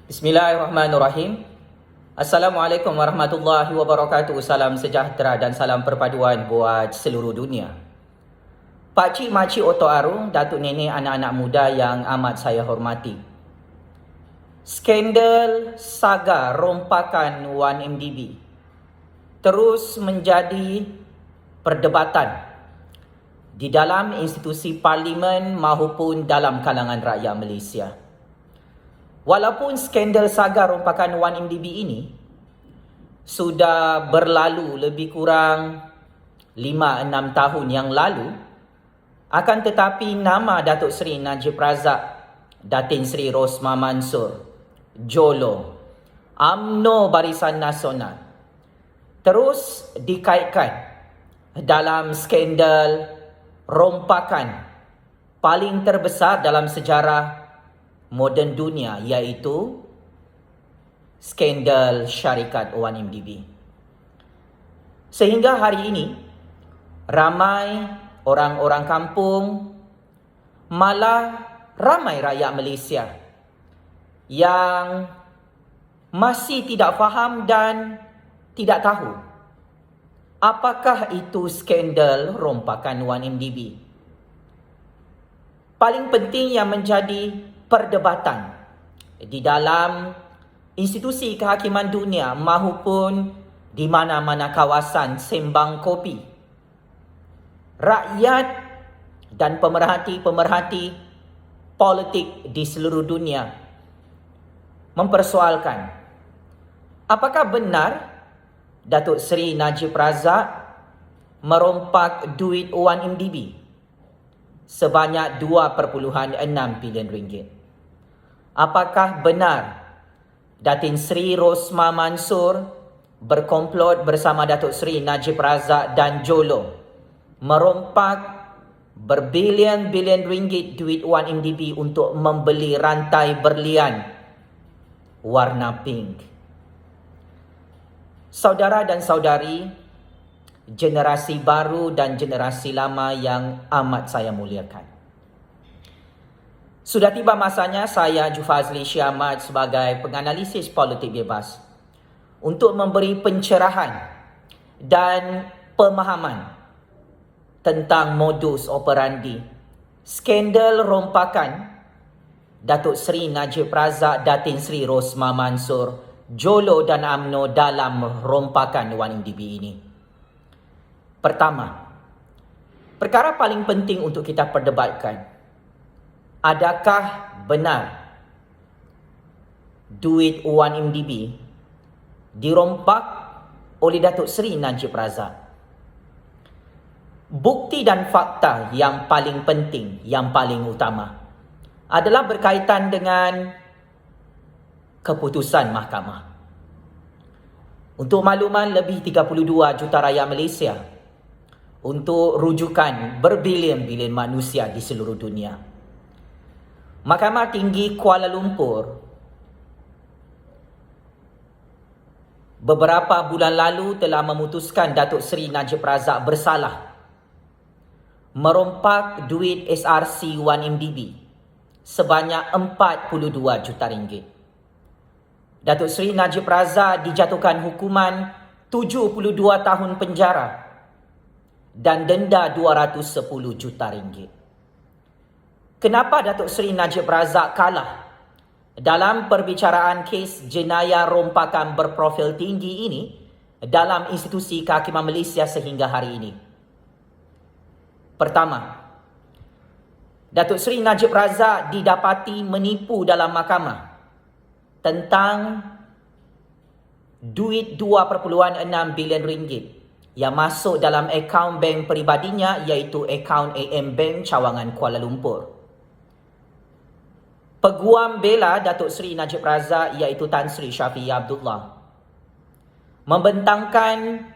Bismillahirrahmanirrahim. Assalamualaikum warahmatullahi wabarakatuh. Salam sejahtera dan salam perpaduan buat seluruh dunia. Pakcik, makcik, otok arung, datuk nenek, anak-anak muda yang amat saya hormati. Skandal saga rompakan 1MDB terus menjadi perdebatan di dalam institusi parlimen maupun dalam kalangan rakyat Malaysia. Walaupun skandal saga rompakan 1MDB ini sudah berlalu lebih kurang 5-6 tahun yang lalu, akan tetapi nama Datuk Seri Najib Razak, Datin Seri Rosmah Mansor, Jolo, UMNO Barisan Nasional terus dikaitkan dalam skandal rompakan paling terbesar dalam sejarah moden dunia, iaitu skandal syarikat 1MDB. Sehingga hari ini ramai orang-orang kampung, malah ramai rakyat Malaysia yang masih tidak faham dan tidak tahu apakah itu skandal rompakan 1MDB. Paling penting yang menjadi perdebatan di dalam institusi kehakiman dunia maupun di mana-mana kawasan sembang kopi, rakyat dan pemerhati-pemerhati politik di seluruh dunia mempersoalkan apakah benar Datuk Seri Najib Razak merompak duit 1MDB sebanyak 2.6 bilion ringgit. Apakah benar Datin Seri Rosmah Mansor berkomplot bersama Datuk Seri Najib Razak dan Jolo merompak berbilion-bilion ringgit duit 1MDB untuk membeli rantai berlian warna pink? Saudara dan saudari, generasi baru dan generasi lama yang amat saya muliakan, sudah tiba masanya saya, Jufazli Syamat, sebagai penganalisis politik bebas untuk memberi pencerahan dan pemahaman tentang modus operandi skandal rompakan Datuk Seri Najib Razak, Datin Seri Rosmah Mansor, Jolo dan UMNO dalam rompakan 1MDB ini. Pertama, perkara paling penting untuk kita perdebatkan, adakah benar duit 1MDB dirompak oleh Datuk Seri Najib Razak? Bukti dan fakta yang paling penting, yang paling utama adalah berkaitan dengan keputusan mahkamah. Untuk makluman, lebih 32 juta rakyat Malaysia, untuk rujukan berbilion-bilion manusia di seluruh dunia. Mahkamah Tinggi Kuala Lumpur beberapa bulan lalu telah memutuskan Datuk Seri Najib Razak bersalah merompak duit SRC 1MDB sebanyak 42 juta ringgit. Datuk Seri Najib Razak dijatuhkan hukuman 72 tahun penjara dan denda 210 juta ringgit. Kenapa Datuk Seri Najib Razak kalah dalam perbicaraan kes jenayah rompakan berprofil tinggi ini dalam institusi kehakiman Malaysia sehingga hari ini? Pertama, Datuk Seri Najib Razak didapati menipu dalam mahkamah tentang duit 2.6 bilion ringgit yang masuk dalam akaun bank peribadinya, iaitu akaun AM Bank Cawangan Kuala Lumpur. Peguam bela Datuk Seri Najib Razak, iaitu Tan Sri Syafiee Abdullah, membentangkan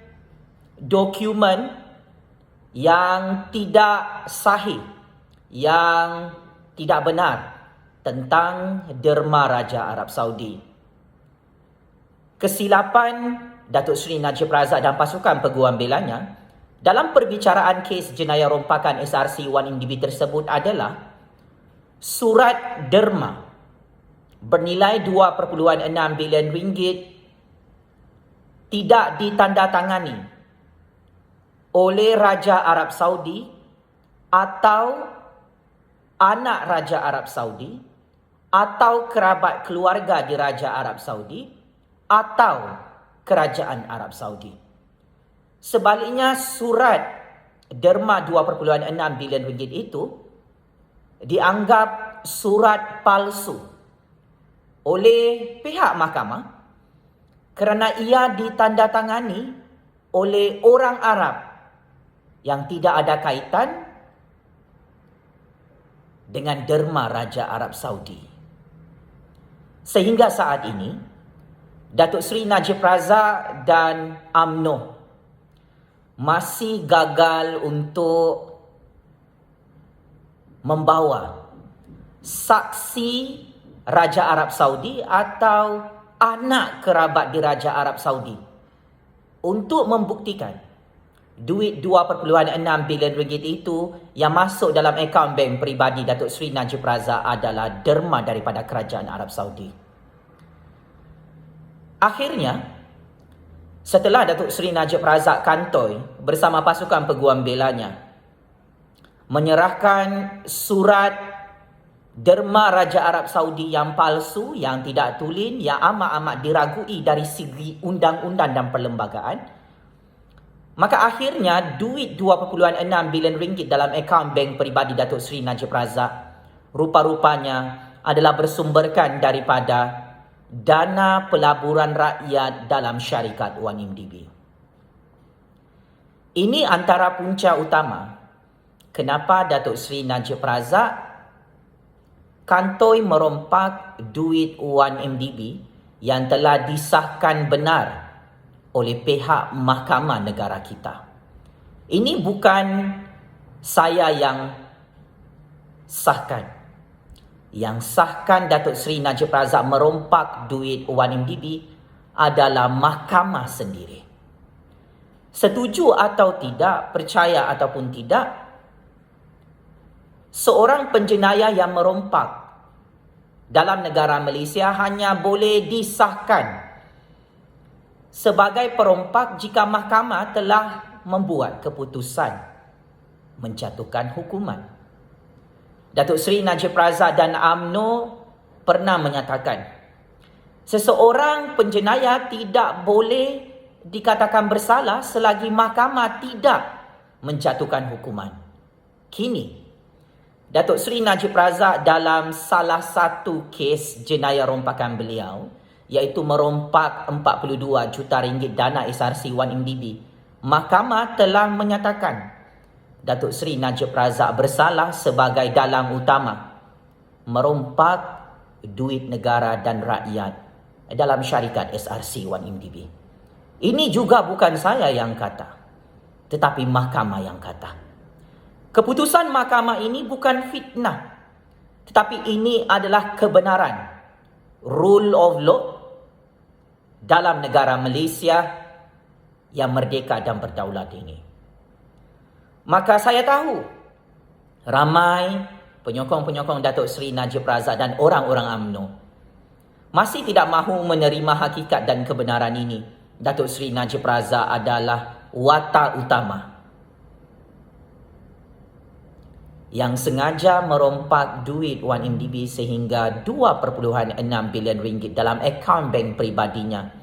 dokumen yang tidak sahih, yang tidak benar tentang derma Raja Arab Saudi. Kesilapan Datuk Seri Najib Razak dan pasukan peguam belanya dalam perbicaraan kes jenayah rompakan SRC 1MDB tersebut adalah surat derma bernilai 2.6 bilion ringgit tidak ditandatangani oleh Raja Arab Saudi atau anak Raja Arab Saudi atau kerabat keluarga di Raja Arab Saudi atau Kerajaan Arab Saudi. Sebaliknya, surat derma 2.6 bilion ringgit itu dianggap surat palsu oleh pihak mahkamah kerana ia ditandatangani oleh orang Arab yang tidak ada kaitan dengan derma Raja Arab Saudi. Sehingga saat ini, Datuk Seri Najib Razak dan UMNO masih gagal untuk membawa saksi Raja Arab Saudi atau anak kerabat di Raja Arab Saudi untuk membuktikan duit 2.6 bilion ringgit itu yang masuk dalam akaun bank peribadi Datuk Seri Najib Razak adalah derma daripada Kerajaan Arab Saudi. Akhirnya, setelah Datuk Seri Najib Razak kantoi bersama pasukan peguam belanya menyerahkan surat derma Raja Arab Saudi yang palsu, yang tidak tulen, yang amat-amat diragui dari segi undang-undang dan perlembagaan, maka akhirnya duit 2.6 bilion ringgit dalam akaun bank peribadi Datuk Seri Najib Razak rupa-rupanya adalah bersumberkan daripada dana pelaburan rakyat dalam syarikat 1MDB. Ini antara punca utama kenapa Datuk Seri Najib Razak kantoi merompak duit 1MDB yang telah disahkan benar oleh pihak Mahkamah Negara kita. Ini bukan saya yang sahkan. Yang sahkan Datuk Seri Najib Razak merompak duit 1MDB adalah mahkamah sendiri. Setuju atau tidak, percaya ataupun tidak, seorang penjenayah yang merompak dalam negara Malaysia hanya boleh disahkan sebagai perompak jika mahkamah telah membuat keputusan menjatuhkan hukuman. Datuk Seri Najib Razak dan UMNO pernah menyatakan seseorang penjenayah tidak boleh dikatakan bersalah selagi mahkamah tidak menjatuhkan hukuman. Kini, Datuk Seri Najib Razak dalam salah satu kes jenayah rompakan beliau, iaitu merompak 42 juta ringgit dana SRC 1MDB, mahkamah telah menyatakan Datuk Seri Najib Razak bersalah sebagai dalang utama merompak duit negara dan rakyat dalam syarikat SRC 1MDB. Ini juga bukan saya yang kata, tetapi mahkamah yang kata. Keputusan mahkamah ini bukan fitnah, tetapi ini adalah kebenaran, rule of law dalam negara Malaysia yang merdeka dan berdaulat ini. Maka saya tahu ramai penyokong-penyokong Datuk Seri Najib Razak dan orang-orang UMNO masih tidak mahu menerima hakikat dan kebenaran ini. Datuk Seri Najib Razak adalah watak utama yang sengaja merompak duit 1MDB sehingga 2.6 bilion ringgit dalam akaun bank peribadinya.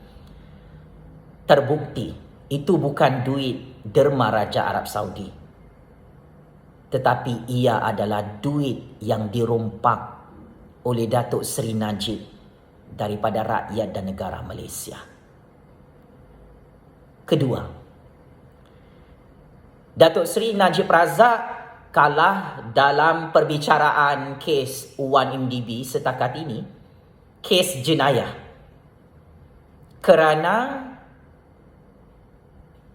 Terbukti itu bukan duit derma Raja Arab Saudi, tetapi ia adalah duit yang dirompak oleh Datuk Seri Najib daripada rakyat dan negara Malaysia. Kedua, Datuk Seri Najib Razak kalah dalam perbicaraan kes 1MDB setakat ini, kes jenayah, kerana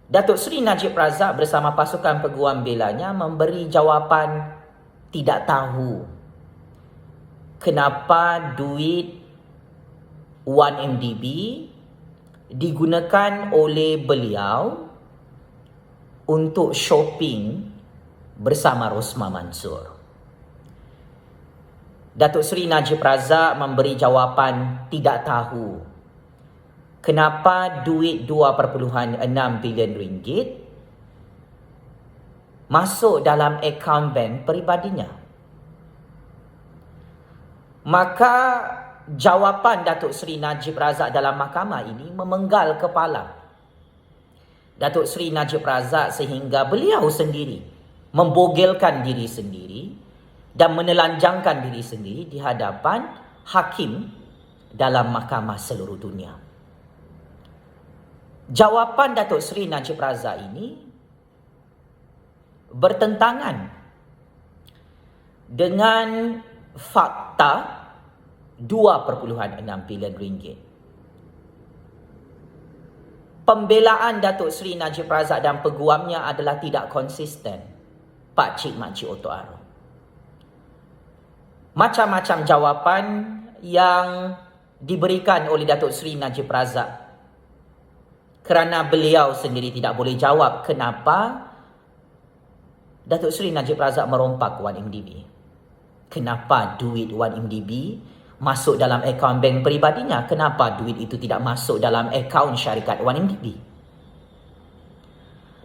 Datuk Seri Najib Razak bersama pasukan peguam belanya memberi jawapan tidak tahu kenapa duit 1MDB digunakan oleh beliau untuk shopping bersama Rosmah Mansor. Datuk Seri Najib Razak memberi jawapan tidak tahu kenapa duit 2.6 bilion ringgit masuk dalam akaun bank peribadinya. Maka jawapan Datuk Seri Najib Razak dalam mahkamah ini memenggal kepala Datuk Seri Najib Razak sehingga beliau sendiri membogelkan diri sendiri dan menelanjangkan diri sendiri di hadapan hakim dalam mahkamah seluruh dunia. Jawapan Datuk Seri Najib Razak ini bertentangan dengan fakta 2.6 bilion ringgit. Pembelaan Datuk Seri Najib Razak dan peguamnya adalah tidak konsisten, Pak Cik Mak Cik Oto Aro. Macam-macam jawapan yang diberikan oleh Datuk Seri Najib Razak kerana beliau sendiri tidak boleh jawab kenapa Datuk Seri Najib Razak merompak 1MDB. Kenapa duit 1MDB masuk dalam akaun bank peribadinya? Kenapa duit itu tidak masuk dalam akaun syarikat 1MDB?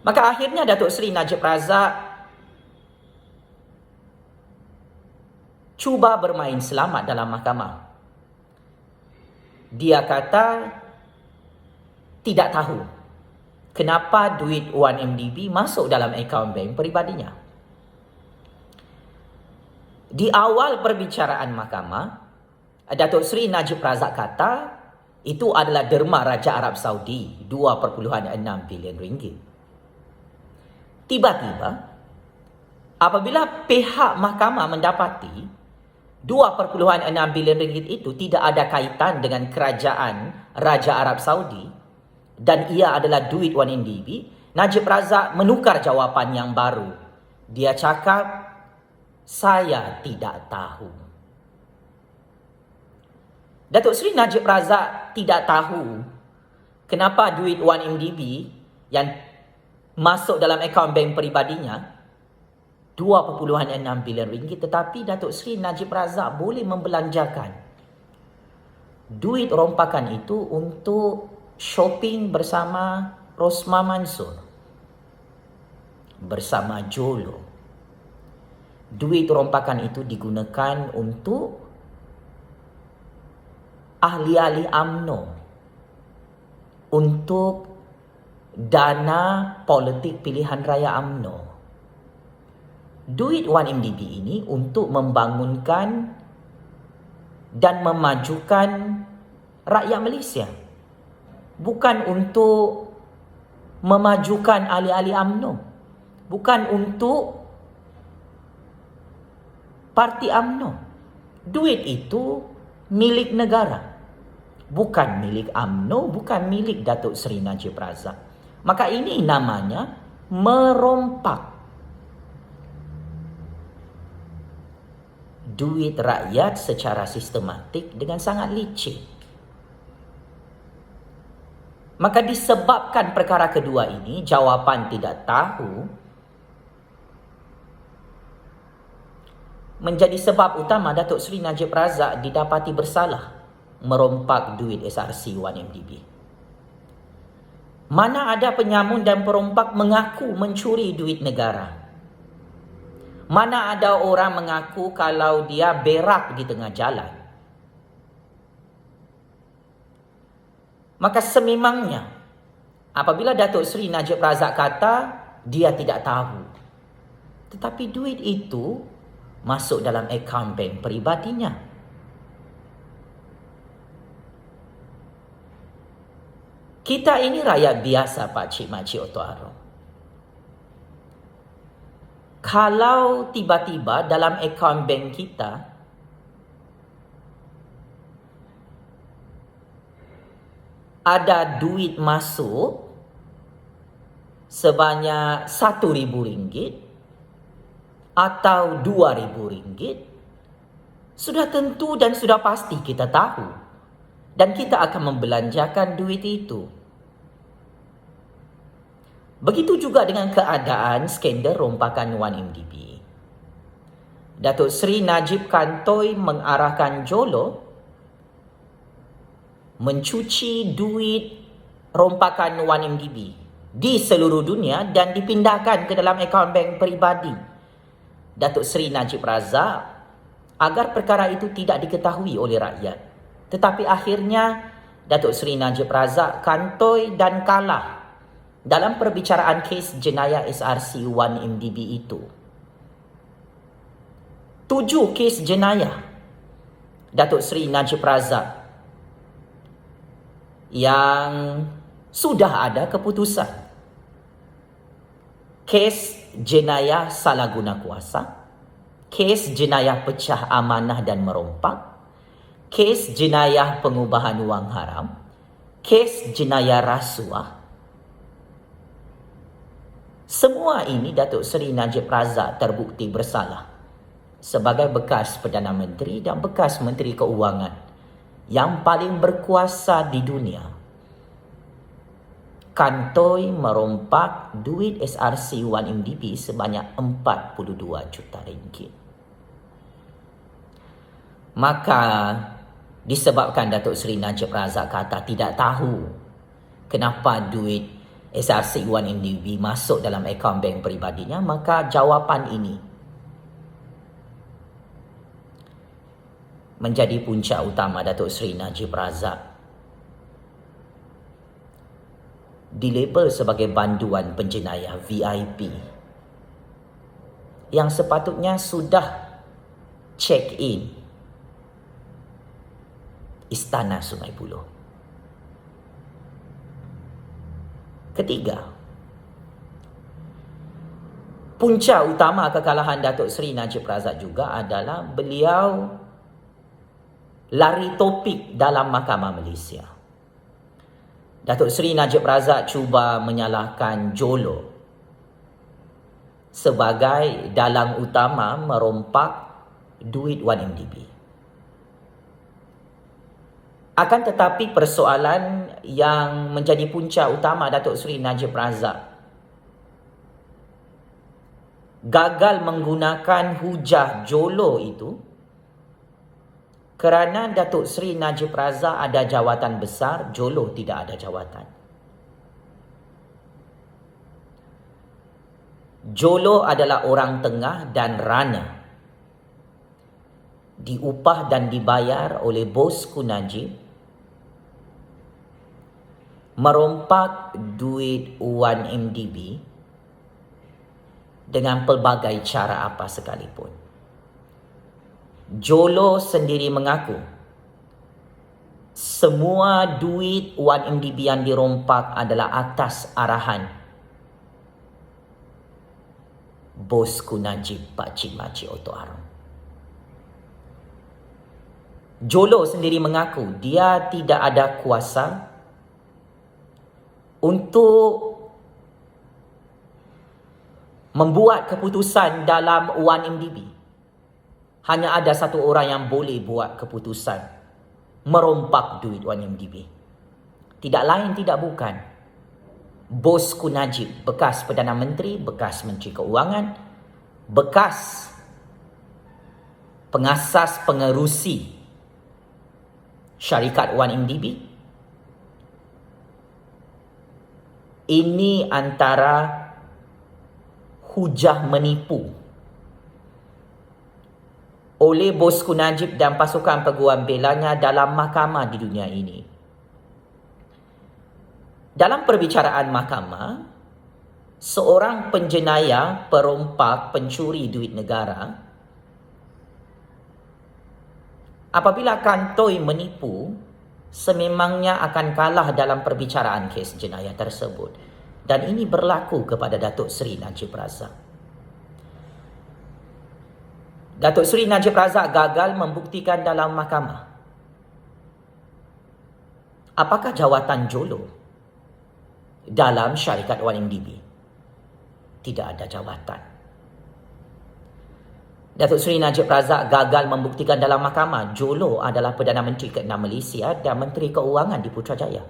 Maka akhirnya Datuk Seri Najib Razak cuba bermain selamat dalam mahkamah. Dia kata tidak tahu kenapa duit 1MDB masuk dalam akaun bank peribadinya. Di awal perbicaraan mahkamah, Datuk Seri Najib Razak kata itu adalah derma Raja Arab Saudi 2.6 bilion ringgit. Tiba-tiba, apabila pihak mahkamah mendapati 2.6 bilion ringgit itu tidak ada kaitan dengan kerajaan Raja Arab Saudi dan ia adalah duit 1MDB, Najib Razak menukar jawapan yang baru. Dia cakap, saya tidak tahu. Datuk Seri Najib Razak tidak tahu kenapa duit 1MDB yang masuk dalam akaun bank peribadinya 2.6 bilion ringgit, tetapi Datuk Seri Najib Razak boleh membelanjakan duit rompakan itu untuk shopping bersama Rosmah Mansur, bersama Jolo. Duit rompakan itu digunakan untuk ahli-ahli UMNO, untuk dana politik pilihan raya UMNO. Duit 1MDB ini untuk membangunkan dan memajukan rakyat Malaysia. Bukan untuk memajukan ahli-ahli UMNO. Bukan untuk parti UMNO. Duit itu milik negara. Bukan milik UMNO, bukan milik Datuk Seri Najib Razak. Maka ini namanya merompak duit rakyat secara sistematik dengan sangat licik. Maka disebabkan perkara kedua ini, jawapan tidak tahu, menjadi sebab utama Datuk Seri Najib Razak didapati bersalah merompak duit SRC 1MDB. Mana ada penyamun dan perompak mengaku mencuri duit negara. Mana ada orang mengaku kalau dia berak di tengah jalan. Maka sememangnya apabila Datuk Seri Najib Razak kata dia tidak tahu, tetapi duit itu masuk dalam akaun bank peribadinya. Kita ini rakyat biasa, Pak Cik Mak Cik Oto Aro. Kalau tiba-tiba dalam akaun bank kita ada duit masuk sebanyak RM1,000 atau RM2,000, sudah tentu dan sudah pasti kita tahu dan kita akan membelanjakan duit itu. Begitu juga dengan keadaan skandal rompakan 1MDB. Datuk Seri Najib Kantoi mengarahkan Jolo mencuci duit rompakan 1MDB di seluruh dunia dan dipindahkan ke dalam akaun bank peribadi Datuk Seri Najib Razak agar perkara itu tidak diketahui oleh rakyat. Tetapi akhirnya Datuk Seri Najib Razak kantoi dan kalah dalam perbicaraan kes jenayah SRC 1MDB itu. 7 kes jenayah Datuk Seri Najib Razak yang sudah ada keputusan. Kes jenayah salah guna kuasa, kes jenayah pecah amanah dan merompak, kes jenayah pengubahan wang haram, kes jenayah rasuah. Semua ini Datuk Seri Najib Razak terbukti bersalah sebagai bekas Perdana Menteri dan bekas Menteri Keuangan yang paling berkuasa di dunia. Kantoi merompak duit SRC 1MDB sebanyak 42 juta ringgit. Maka disebabkan Datuk Seri Najib Razak kata tidak tahu kenapa duit SRC 1MDB masuk dalam akaun bank peribadinya, maka jawapan ini menjadi punca utama Datuk Seri Najib Razak dilabel sebagai banduan penjenayah VIP yang sepatutnya sudah check in Istana Sungai Buloh. Ketiga, punca utama kekalahan Datuk Seri Najib Razak juga adalah beliau lari topik dalam Mahkamah Malaysia. Datuk Seri Najib Razak cuba menyalahkan Jolo sebagai dalang utama merompak duit 1MDB. Akan tetapi persoalan yang menjadi punca utama Datuk Seri Najib Razak gagal menggunakan hujah Jolo itu kerana Datuk Seri Najib Razak ada jawatan besar, Jolo tidak ada jawatan. Jolo adalah orang tengah dan runner. Diupah dan dibayar oleh bosku Najib merompak duit 1MDB dengan pelbagai cara apa sekalipun. Jolo sendiri mengaku semua duit 1MDB yang dirompak adalah atas arahan bosku Najib Pakcik Makcik Oto Arum. Jolo sendiri mengaku dia tidak ada kuasa untuk membuat keputusan dalam 1MDB. Hanya ada satu orang yang boleh buat keputusan merompak duit 1MDB. Tidak lain tidak bukan bosku Najib, bekas Perdana Menteri, bekas Menteri Keuangan, bekas pengasas pengerusi syarikat 1MDB. Ini antara hujah menipu oleh bosku Najib dan pasukan peguam belanya dalam mahkamah di dunia ini. Dalam perbicaraan mahkamah, seorang penjenayah, perompak, pencuri duit negara, apabila kantoi menipu, sememangnya akan kalah dalam perbicaraan kes jenayah tersebut. Dan ini berlaku kepada Datuk Seri Najib Razak. Datuk Seri Najib Razak gagal membuktikan dalam mahkamah apakah jawatan Jolo dalam syarikat 1MDB. Tidak ada jawatan. Datuk Seri Najib Razak gagal membuktikan dalam mahkamah Jolo adalah Perdana Menteri ke-6 Malaysia dan Menteri Keuangan di Putrajaya.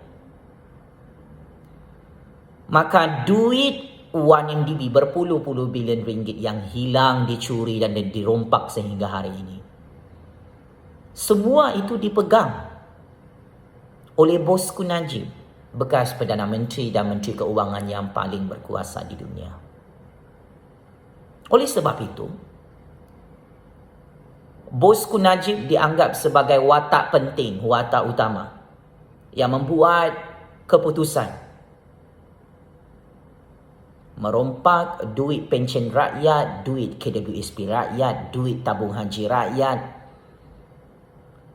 Maka duit wang MDB berpuluh-puluh bilion ringgit yang hilang, dicuri dan dirompak sehingga hari ini. Semua itu dipegang oleh bosku Najib, bekas Perdana Menteri dan Menteri Keuangan yang paling berkuasa di dunia. Oleh sebab itu, bosku Najib dianggap sebagai watak penting, watak utama yang membuat keputusan merompak duit pension rakyat, duit KWSP rakyat, duit tabung haji rakyat,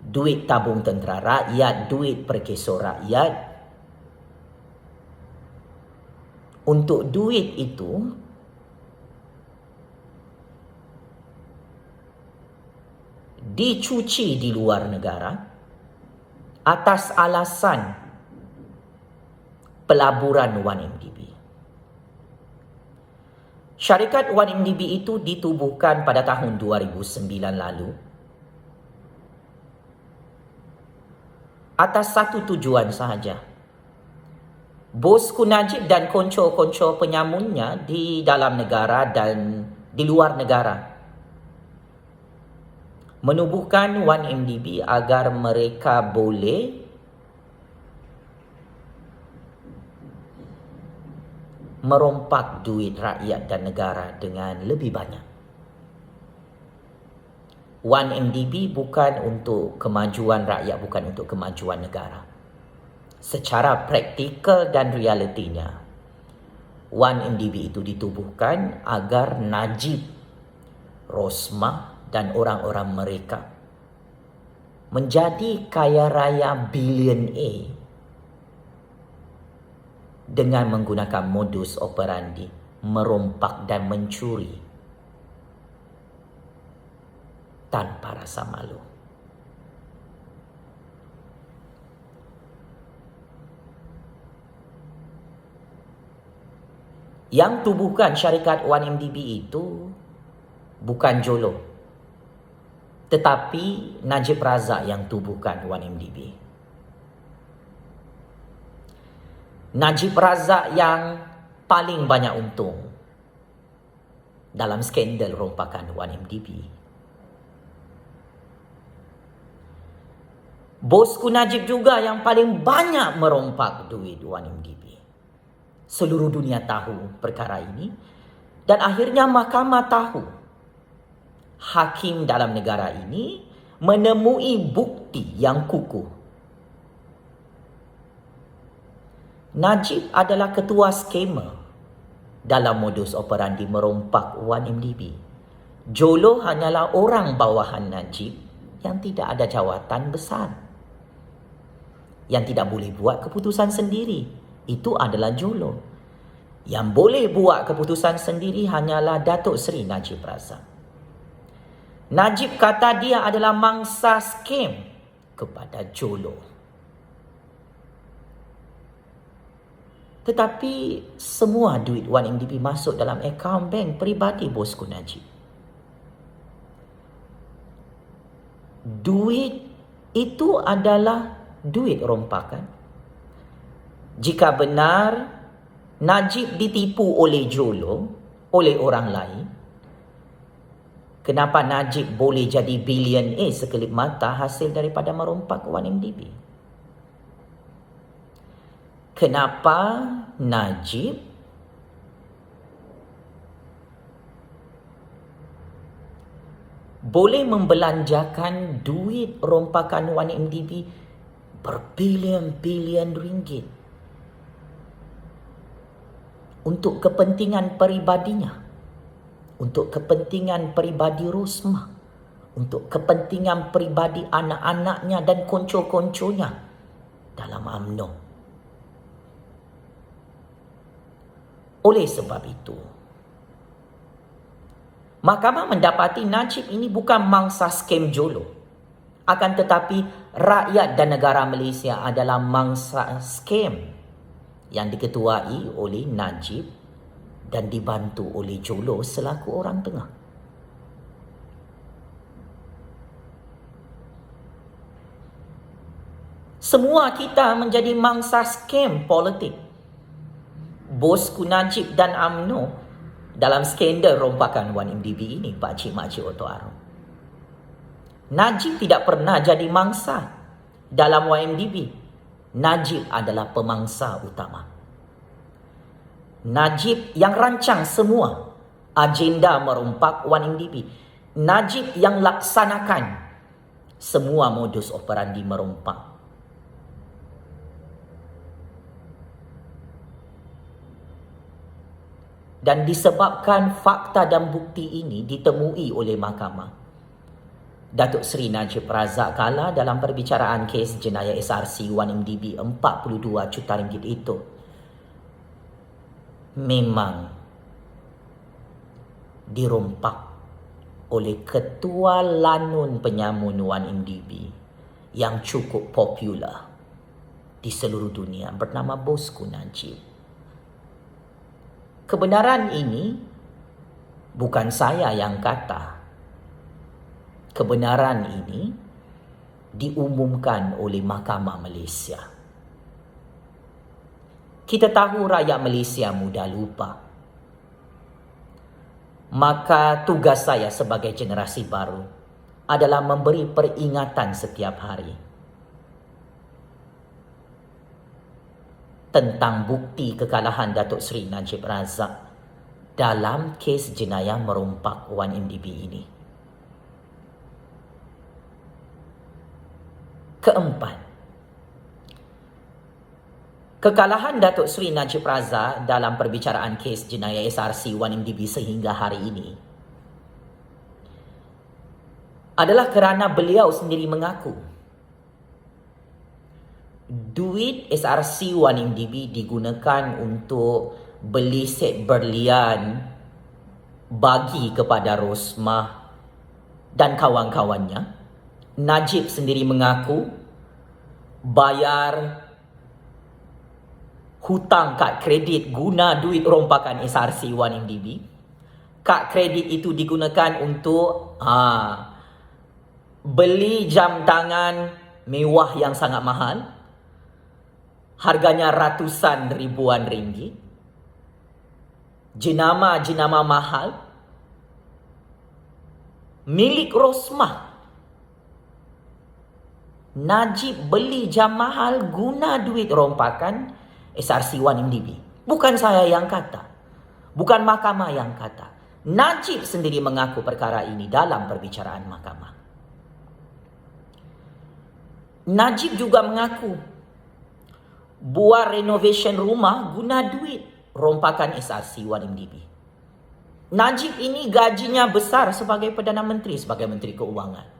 duit tabung tentera rakyat, duit perkesor rakyat. Untuk duit itu dicuci di luar negara atas alasan pelaburan 1MDB. Syarikat 1MDB itu ditubuhkan pada tahun 2009 lalu atas satu tujuan sahaja. Bosku Najib dan konco-konco penyamunnya di dalam negara dan di luar negara menubuhkan 1MDB agar mereka boleh merompak duit rakyat dan negara dengan lebih banyak. 1MDB bukan untuk kemajuan rakyat, bukan untuk kemajuan negara. Secara praktikal dan realitinya, 1MDB itu ditubuhkan agar Najib, Rosmah dan orang-orang mereka menjadi kaya raya billionaire dengan menggunakan modus operandi merompak dan mencuri tanpa rasa malu. Yang tubuhkan syarikat 1MDB itu bukan Jolo, tetapi Najib Razak yang tubuhkan 1MDB. Najib Razak yang paling banyak untung dalam skandal rompakan 1MDB. Bosku Najib juga yang paling banyak merompak duit 1MDB. Seluruh dunia tahu perkara ini dan akhirnya mahkamah tahu. Hakim dalam negara ini menemui bukti yang kukuh. Najib adalah ketua skamer dalam modus operandi merompak 1MDB. Jolo hanyalah orang bawahan Najib yang tidak ada jawatan besar, yang tidak boleh buat keputusan sendiri. Itu adalah Jolo. Yang boleh buat keputusan sendiri hanyalah Datuk Seri Najib Razak. Najib kata dia adalah mangsa skem kepada Jolo. Tetapi semua duit 1MDB masuk dalam akaun bank peribadi bosku Najib. Duit itu adalah duit rompakan. Jika benar Najib ditipu oleh Jolo, oleh orang lain, kenapa Najib boleh jadi billionaire sekelip mata hasil daripada merompak 1MDB? Kenapa Najib boleh membelanjakan duit rompakan 1MDB berbilion-bilion ringgit untuk kepentingan peribadinya, untuk kepentingan peribadi Rosmah, untuk kepentingan peribadi anak-anaknya dan konco-konconya dalam UMNO. Oleh sebab itu, mahkamah mendapati Najib ini bukan mangsa skem Jolo. Akan tetapi rakyat dan negara Malaysia adalah mangsa skem yang diketuai oleh Najib dan dibantu oleh Jolo selaku orang tengah. Semua kita menjadi mangsa skem politik bosku Najib dan UMNO dalam skandal rompakan 1MDB ini, pakcik-makcik Oto Arum. Najib tidak pernah jadi mangsa dalam 1MDB. Najib adalah pemangsa utama. Najib yang rancang semua agenda merompak 1MDB. Najib yang laksanakan semua modus operandi merompak. Dan disebabkan fakta dan bukti ini ditemui oleh mahkamah, Datuk Seri Najib Razak kalah dalam perbicaraan kes jenayah SRC 1MDB 42 juta ringgit itu memang dirompak oleh ketua lanun penyamun 1MDB yang cukup popular di seluruh dunia bernama bosku Najib. Kebenaran ini bukan saya yang kata. Kebenaran ini diumumkan oleh Mahkamah Malaysia. Kita tahu rakyat Malaysia mudah lupa. Maka tugas saya sebagai generasi baru adalah memberi peringatan setiap hari tentang bukti kekalahan Datuk Seri Najib Razak dalam kes jenayah merompak 1MDB ini. Keempat, kekalahan Datuk Seri Najib Razak dalam perbicaraan kes jenayah SRC 1MDB sehingga hari ini adalah kerana beliau sendiri mengaku duit SRC 1MDB digunakan untuk beli set berlian bagi kepada Rosmah dan kawan-kawannya. Najib sendiri mengaku bayar hutang kad kredit guna duit rompakan SRC 1MDB. Kad kredit itu digunakan untuk beli jam tangan mewah yang sangat mahal. Harganya ratusan ribuan ringgit. Jenama-jenama mahal milik Rosmah. Najib beli jam mahal guna duit rompakan SRC 1MDB. Bukan saya yang kata. Bukan mahkamah yang kata. Najib sendiri mengaku perkara ini dalam perbicaraan mahkamah. Najib juga mengaku buat renovation rumah guna duit rompakan SRC 1MDB. Najib ini gajinya besar sebagai Perdana Menteri, sebagai Menteri Keuangan.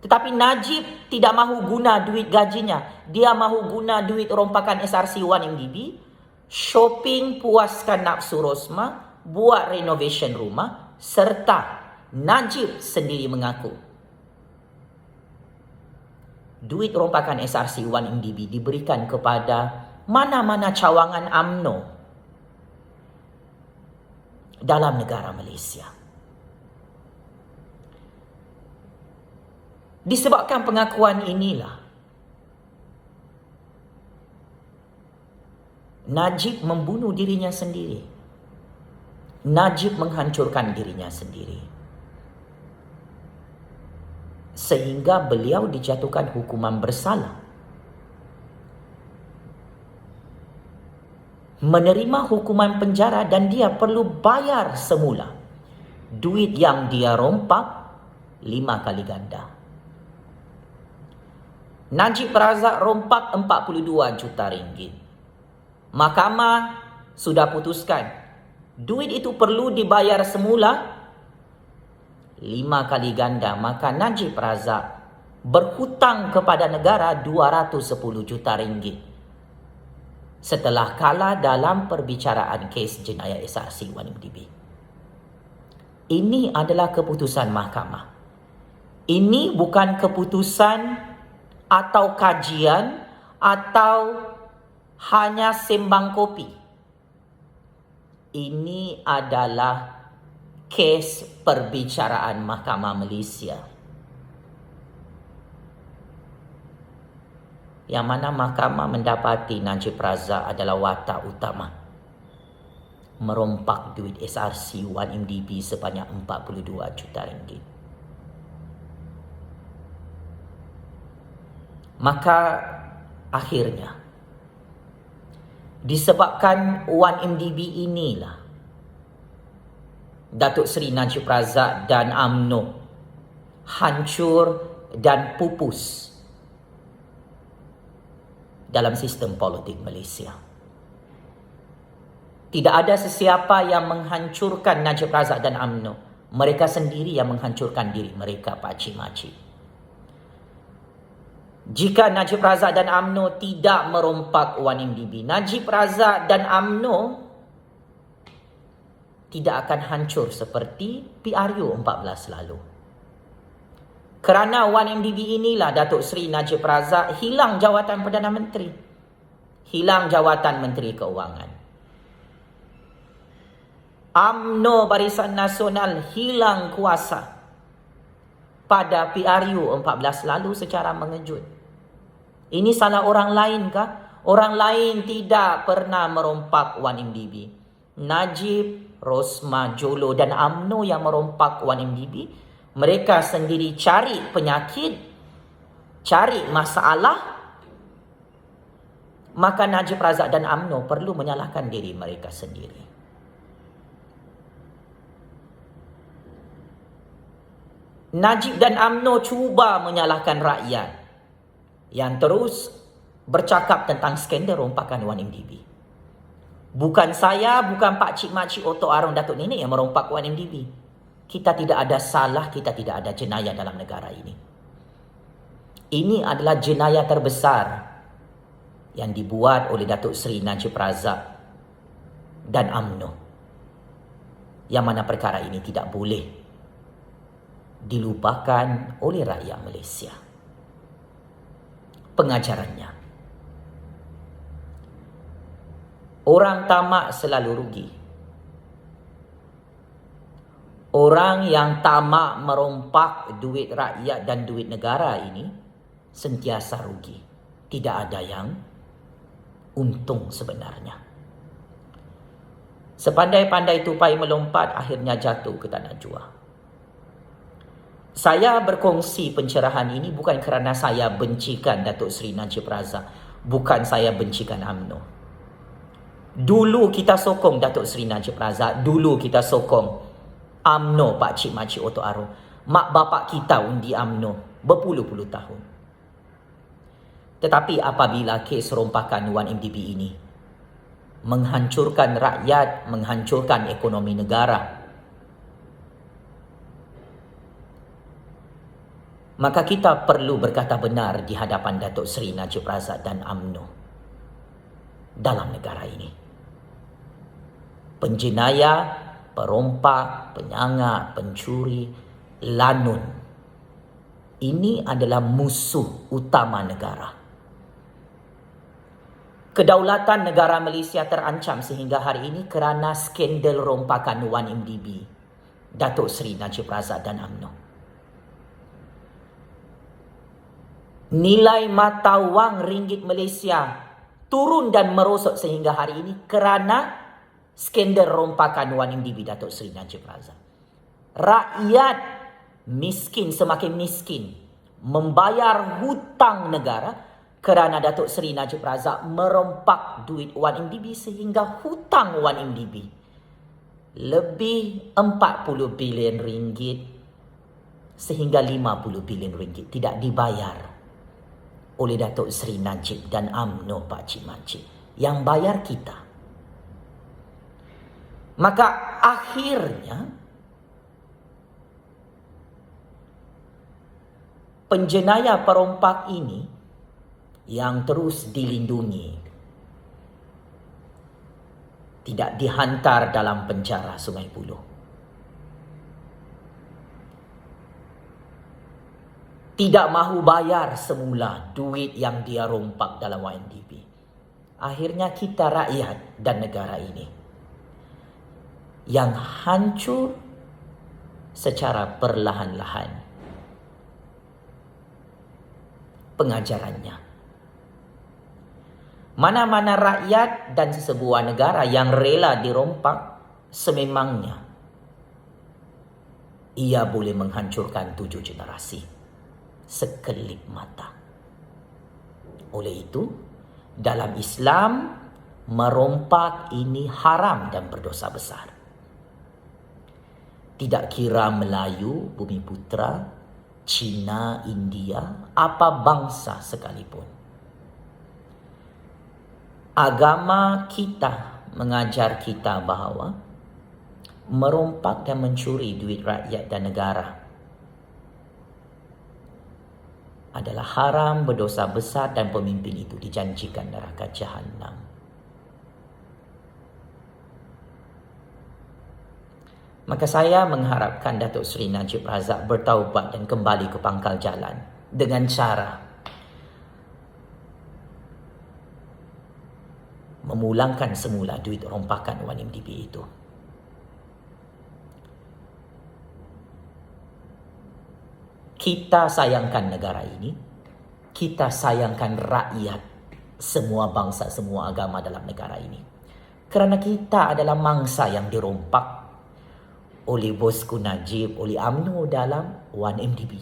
Tetapi Najib tidak mahu guna duit gajinya. Dia mahu guna duit rompakan SRC 1MDB, shopping puaskan nafsu Rosmah, buat renovation rumah, serta Najib sendiri mengaku duit rompakan SRC 1MDB diberikan kepada mana-mana cawangan UMNO dalam negara Malaysia. Disebabkan pengakuan inilah Najib membunuh dirinya sendiri. Najib menghancurkan dirinya sendiri. Sehingga beliau dijatuhkan hukuman bersalah. Menerima hukuman penjara dan dia perlu bayar semula duit yang dia rompak 5 kali ganda. Najib Razak rompak 42 juta ringgit. Mahkamah sudah putuskan duit itu perlu dibayar semula 5 kali ganda, maka Najib Razak berhutang kepada negara 210 juta ringgit setelah kalah dalam perbicaraan kes jenayah SRC 1MDB. Ini adalah keputusan mahkamah. Ini bukan keputusan atau kajian atau hanya sembang kopi. Ini adalah kes perbicaraan Mahkamah Malaysia. Yang mana mahkamah mendapati Najib Razak adalah watak utama merompak duit SRC 1MDB sebanyak 42 juta ringgit. Maka akhirnya disebabkan 1MDB inilah Datuk Seri Najib Razak dan UMNO hancur dan pupus dalam sistem politik Malaysia. Tidak ada sesiapa yang menghancurkan Najib Razak dan UMNO. Mereka sendiri yang menghancurkan diri mereka, pakcik-makcik. Jika Najib Razak dan UMNO tidak merompak 1MDB, Najib Razak dan UMNO tidak akan hancur seperti PRU 14 lalu. Kerana 1MDB inilah Datuk Seri Najib Razak hilang jawatan Perdana Menteri. Hilang jawatan Menteri Keuangan. UMNO Barisan Nasional hilang kuasa pada PRU 14 lalu secara mengejut. Ini salah orang lain kah? Orang lain tidak pernah merompak 1MDB. Najib, Rosmah, Jolo dan UMNO yang merompak 1MDB, mereka sendiri cari penyakit, cari masalah. Maka Najib Razak dan UMNO perlu menyalahkan diri mereka sendiri. Najib dan UMNO cuba menyalahkan rakyat yang terus bercakap tentang skandal rompakan 1MDB. Bukan saya, bukan pakcik-makcik Otok Arong Datuk Nenek yang merompak 1MDB. Kita tidak ada salah, kita tidak ada jenayah dalam negara ini. Ini adalah jenayah terbesar yang dibuat oleh Datuk Seri Najib Razak dan UMNO. Yang mana perkara ini tidak boleh dilupakan oleh rakyat Malaysia. Pengajarannya, orang tamak selalu rugi. Orang yang tamak merompak duit rakyat dan duit negara ini sentiasa rugi. Tidak ada yang untung sebenarnya. Sepandai-pandai tupai melompat, akhirnya jatuh ke tanah jua. Saya berkongsi pencerahan ini bukan kerana saya bencikan Datuk Seri Najib Razak. Bukan saya bencikan UMNO. Dulu kita sokong Datuk Seri Najib Razak. Dulu kita sokong UMNO, pakcik-makcik Otok Arong. Mak bapak kita undi UMNO berpuluh-puluh tahun. Tetapi apabila kes rompakan 1MDB ini menghancurkan rakyat, menghancurkan ekonomi negara, maka kita perlu berkata benar di hadapan Datuk Seri Najib Razak dan UMNO dalam negara ini. Penjenayah, perompak, penyangak, pencuri, lanun, ini adalah musuh utama negara. Kedaulatan negara Malaysia terancam sehingga hari ini kerana skandal rompakan 1MDB Datuk Seri Najib Razak dan UMNO. Nilai mata wang ringgit Malaysia turun dan merosot sehingga hari ini kerana skandal rompakan 1MDB Datuk Seri Najib Razak. Rakyat miskin semakin miskin, membayar hutang negara kerana Datuk Seri Najib Razak merompak duit 1MDB sehingga hutang 1MDB lebih 40 bilion ringgit sehingga 50 bilion ringgit tidak dibayar oleh Datuk Seri Najib dan UMNO, pakcik-makcik. Yang bayar kita. Maka akhirnya penjenayah perompak ini yang terus dilindungi, tidak dihantar dalam penjara Sungai Buloh. Tidak mahu bayar semula duit yang dia rompak dalam 1MDB. Akhirnya kita rakyat dan negara ini yang hancur secara perlahan-lahan. Pengajarannya, mana-mana rakyat dan sesebuah negara yang rela dirompak sememangnya ia boleh menghancurkan 7 generasi sekelip mata. Oleh itu, dalam Islam, merompak ini haram dan berdosa besar. Tidak kira Melayu, Bumiputra, Cina, India, apa bangsa sekalipun. Agama kita mengajar kita bahawa merompak dan mencuri duit rakyat dan negara adalah haram, berdosa besar, dan pemimpin itu dijanjikan neraka Jahannam. Maka saya mengharapkan Datuk Seri Najib Razak bertaubat dan kembali ke pangkal jalan dengan cara memulangkan semula duit rompakan 1MDB itu. Kita sayangkan negara ini, kita sayangkan rakyat, semua bangsa, semua agama dalam negara ini. Kerana kita adalah mangsa yang dirompak oleh bosku Najib, oleh UMNO dalam 1MDB.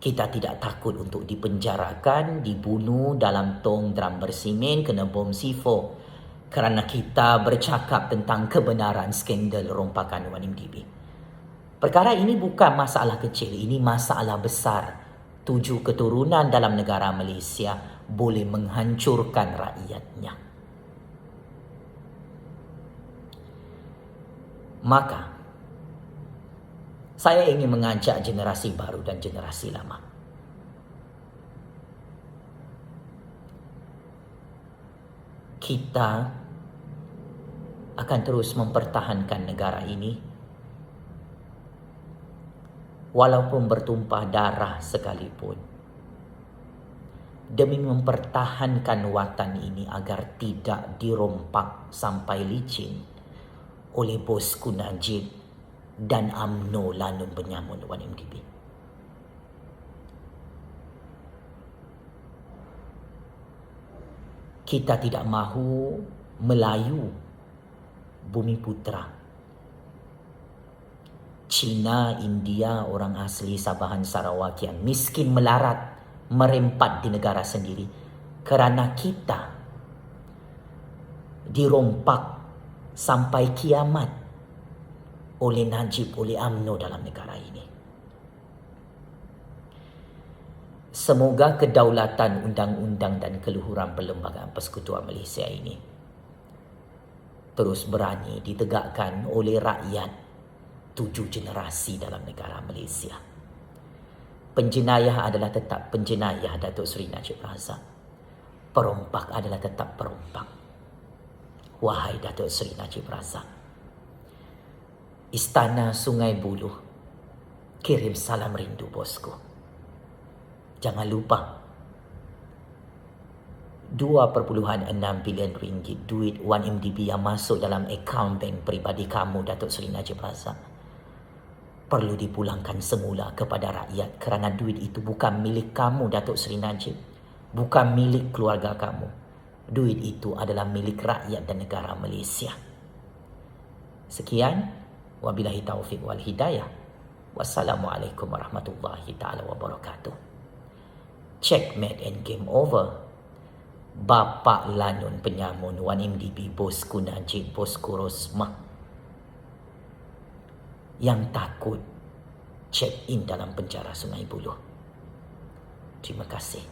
Kita tidak takut untuk dipenjarakan, dibunuh dalam tong drum bersimen, kena bom C4. Kerana kita bercakap tentang kebenaran skandal rompakan 1MDB. Perkara ini bukan masalah kecil, ini masalah besar. 7 keturunan dalam negara Malaysia boleh menghancurkan rakyatnya. Maka, saya ingin mengajak generasi baru dan generasi lama. Kita akan terus mempertahankan negara ini walaupun bertumpah darah sekalipun, demi mempertahankan watan ini agar tidak dirompak sampai licin oleh bosku Najib dan UMNO Lanun Penyamun 1MDB. Kita tidak mahu Melayu, Bumiputra, Cina, India, orang asli Sabahan Sarawakian miskin melarat, merempat di negara sendiri kerana kita dirompak sampai kiamat oleh Najib, oleh UMNO dalam negara ini. Semoga kedaulatan undang-undang dan keluhuran Perlembagaan Persekutuan Malaysia ini terus berani ditegakkan oleh rakyat 7 generasi dalam negara Malaysia. Penjenayah adalah tetap penjenayah, Datuk Seri Najib Razak. Perompak adalah tetap perompak. Wahai Datuk Seri Najib Razak, Istana Sungai Buloh kirim salam rindu bosku. Jangan lupa 2.6 bilion ringgit duit 1MDB yang masuk dalam akaun bank peribadi kamu, Datuk Seri Najib Razak, perlu dipulangkan semula kepada rakyat kerana duit itu bukan milik kamu, Datuk Seri Najib. Bukan milik keluarga kamu. Duit itu adalah milik rakyat dan negara Malaysia. Sekian. Wabillahi taufiq wal hidayah. Wassalamualaikum warahmatullahi ta'ala wabarakatuh. Checkmate and game over. Bapak Lanun Penyamun 1MDB, bosku Najib, bosku Rosmah, yang takut check in dalam penjara Sungai Buloh. Terima kasih.